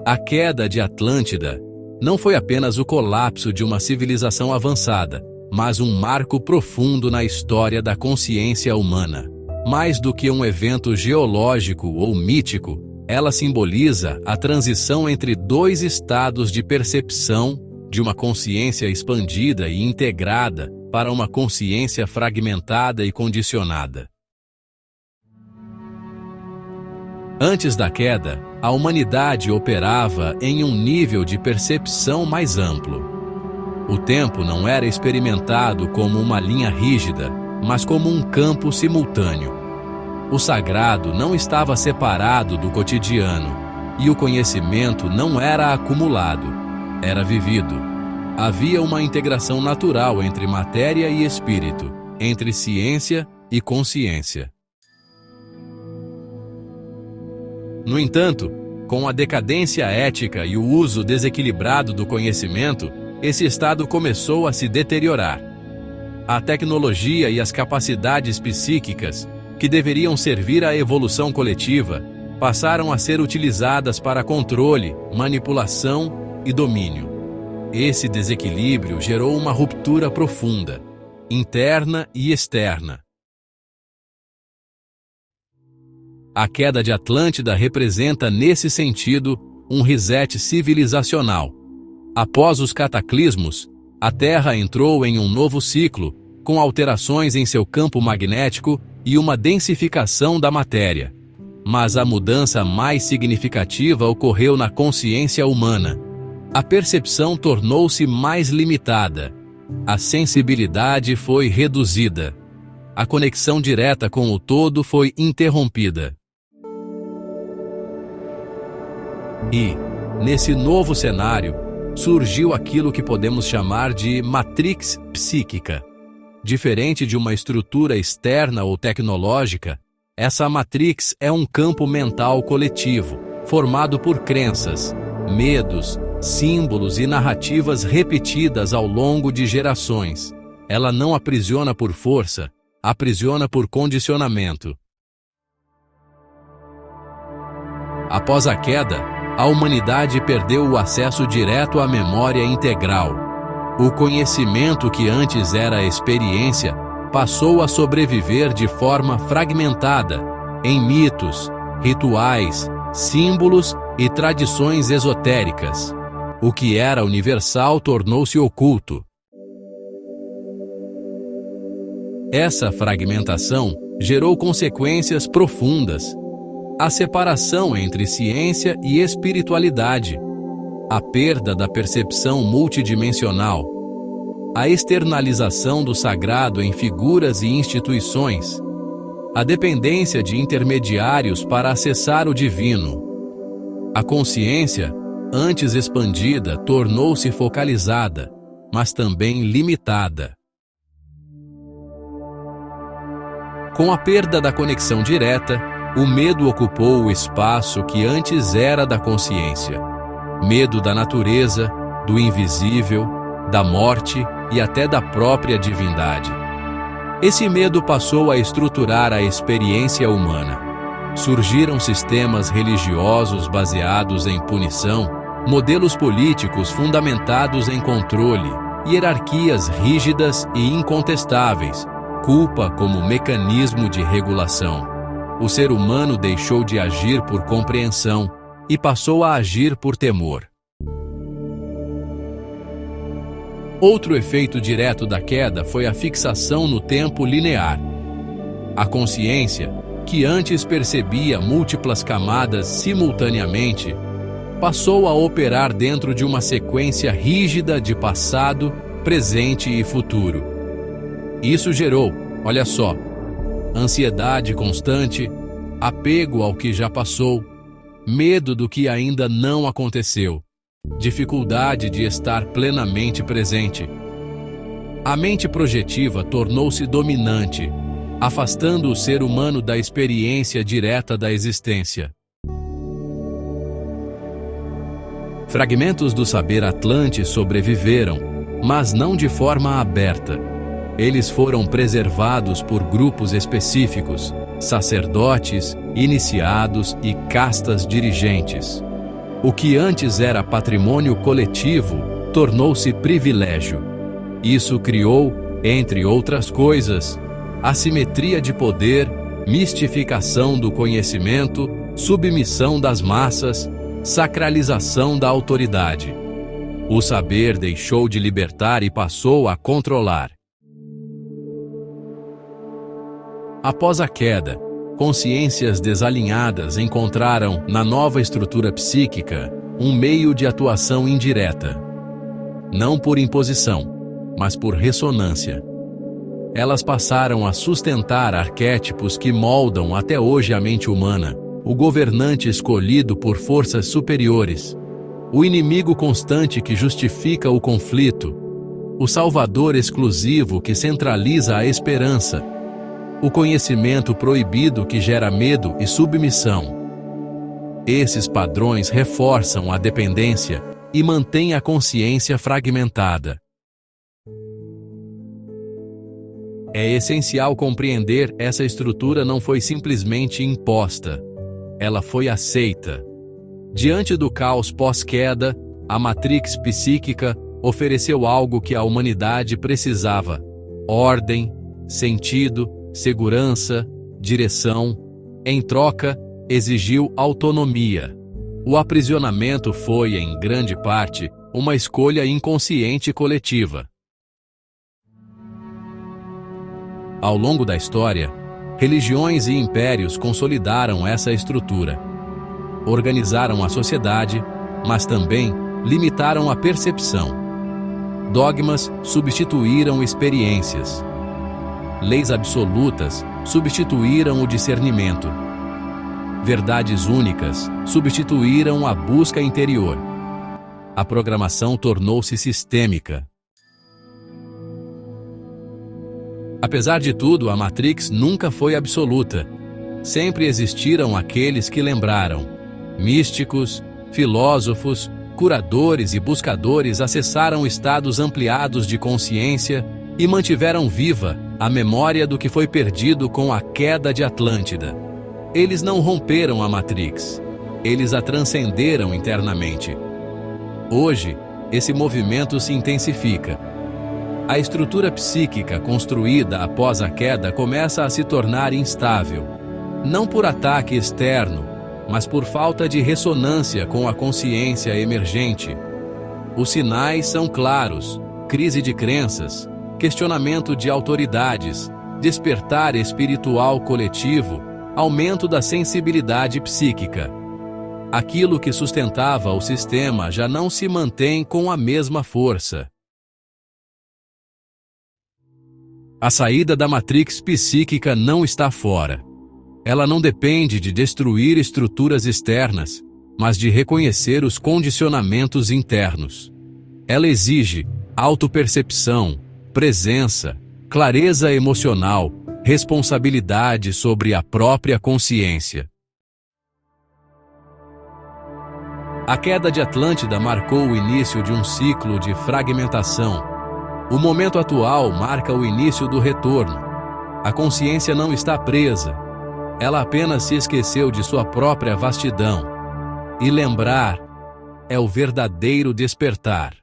A queda de Atlântida não foi apenas o colapso de uma civilização avançada, mas um marco profundo na história da consciência humana. Mais do que um evento geológico ou mítico, ela simboliza a transição entre dois estados de percepção, de uma consciência expandida e integrada para uma consciência fragmentada e condicionada. Antes da queda, a humanidade operava em um nível de percepção mais amplo. O tempo não era experimentado como uma linha rígida, mas como um campo simultâneo. O sagrado não estava separado do cotidiano, e o conhecimento não era acumulado, era vivido. Havia uma integração natural entre matéria e espírito, entre ciência e consciência. No entanto, com a decadência ética e o uso desequilibrado do conhecimento, esse estado começou a se deteriorar. A tecnologia e as capacidades psíquicas, que deveriam servir à evolução coletiva, passaram a ser utilizadas para controle, manipulação e domínio. Esse desequilíbrio gerou uma ruptura profunda, interna e externa. A queda de Atlântida representa, nesse sentido, um reset civilizacional. Após os cataclismos, a Terra entrou em um novo ciclo, com alterações em seu campo magnético e uma densificação da matéria. Mas a mudança mais significativa ocorreu na consciência humana. A percepção tornou-se mais limitada. A sensibilidade foi reduzida. A conexão direta com o todo foi interrompida. E, nesse novo cenário, surgiu aquilo que podemos chamar de matrix psíquica. Diferente de uma estrutura externa ou tecnológica, essa matrix é um campo mental coletivo, formado por crenças, medos, símbolos e narrativas repetidas ao longo de gerações. Ela não aprisiona por força, aprisiona por condicionamento. Após a queda, a humanidade perdeu o acesso direto à memória integral. O conhecimento que antes era experiência passou a sobreviver de forma fragmentada, em mitos, rituais, símbolos e tradições esotéricas. O que era universal tornou-se oculto. Essa fragmentação gerou consequências profundas. A separação entre ciência e espiritualidade, a perda da percepção multidimensional, a externalização do sagrado em figuras e instituições, a dependência de intermediários para acessar o divino. A consciência, antes expandida, tornou-se focalizada, mas também limitada. Com a perda da conexão direta, o medo ocupou o espaço que antes era da consciência. Medo da natureza, do invisível, da morte e até da própria divindade. Esse medo passou a estruturar a experiência humana. Surgiram sistemas religiosos baseados em punição, modelos políticos fundamentados em controle, hierarquias rígidas e incontestáveis, culpa como mecanismo de regulação. O ser humano deixou de agir por compreensão e passou a agir por temor. Outro efeito direto da queda foi a fixação no tempo linear. A consciência, que antes percebia múltiplas camadas simultaneamente, passou a operar dentro de uma sequência rígida de passado, presente e futuro. Isso gerou, olha só, ansiedade constante, apego ao que já passou, medo do que ainda não aconteceu, dificuldade de estar plenamente presente. A mente projetiva tornou-se dominante, afastando o ser humano da experiência direta da existência. Fragmentos do saber Atlante sobreviveram, mas não de forma aberta. Eles foram preservados por grupos específicos, sacerdotes, iniciados e castas dirigentes. O que antes era patrimônio coletivo tornou-se privilégio. Isso criou, entre outras coisas, assimetria de poder, mistificação do conhecimento, submissão das massas, sacralização da autoridade. O saber deixou de libertar e passou a controlar. Após a queda, consciências desalinhadas encontraram, na nova estrutura psíquica, um meio de atuação indireta. Não por imposição, mas por ressonância. Elas passaram a sustentar arquétipos que moldam até hoje a mente humana, o governante escolhido por forças superiores, o inimigo constante que justifica o conflito, o salvador exclusivo que centraliza a esperança, o conhecimento proibido que gera medo e submissão. Esses padrões reforçam a dependência e mantêm a consciência fragmentada. É essencial compreender essa estrutura não foi simplesmente imposta, ela foi aceita. Diante do caos pós-queda, a matrix psíquica ofereceu algo que a humanidade precisava: ordem, sentido, segurança, direção. Em troca, exigiu autonomia. O aprisionamento foi, em grande parte, uma escolha inconsciente coletiva. Ao longo da história, religiões e impérios consolidaram essa estrutura. Organizaram a sociedade, mas também limitaram a percepção. Dogmas substituíram experiências. Leis absolutas substituíram o discernimento. Verdades únicas substituíram a busca interior. A programação tornou-se sistêmica. Apesar de tudo, a Matrix nunca foi absoluta. Sempre existiram aqueles que lembraram. Místicos, filósofos, curadores e buscadores acessaram estados ampliados de consciência e mantiveram viva a memória do que foi perdido com a queda de Atlântida. Eles não romperam a Matrix, eles a transcenderam internamente. Hoje, esse movimento se intensifica. A estrutura psíquica construída após a queda começa a se tornar instável, não por ataque externo, mas por falta de ressonância com a consciência emergente. Os sinais são claros: crise de crenças, questionamento de autoridades, despertar espiritual coletivo, aumento da sensibilidade psíquica. Aquilo que sustentava o sistema já não se mantém com a mesma força. A saída da matrix psíquica não está fora. Ela não depende de destruir estruturas externas, mas de reconhecer os condicionamentos internos. Ela exige autopercepção, presença, clareza emocional, responsabilidade sobre a própria consciência. A queda de Atlântida marcou o início de um ciclo de fragmentação. O momento atual marca o início do retorno. A consciência não está presa. Ela apenas se esqueceu de sua própria vastidão. E lembrar é o verdadeiro despertar.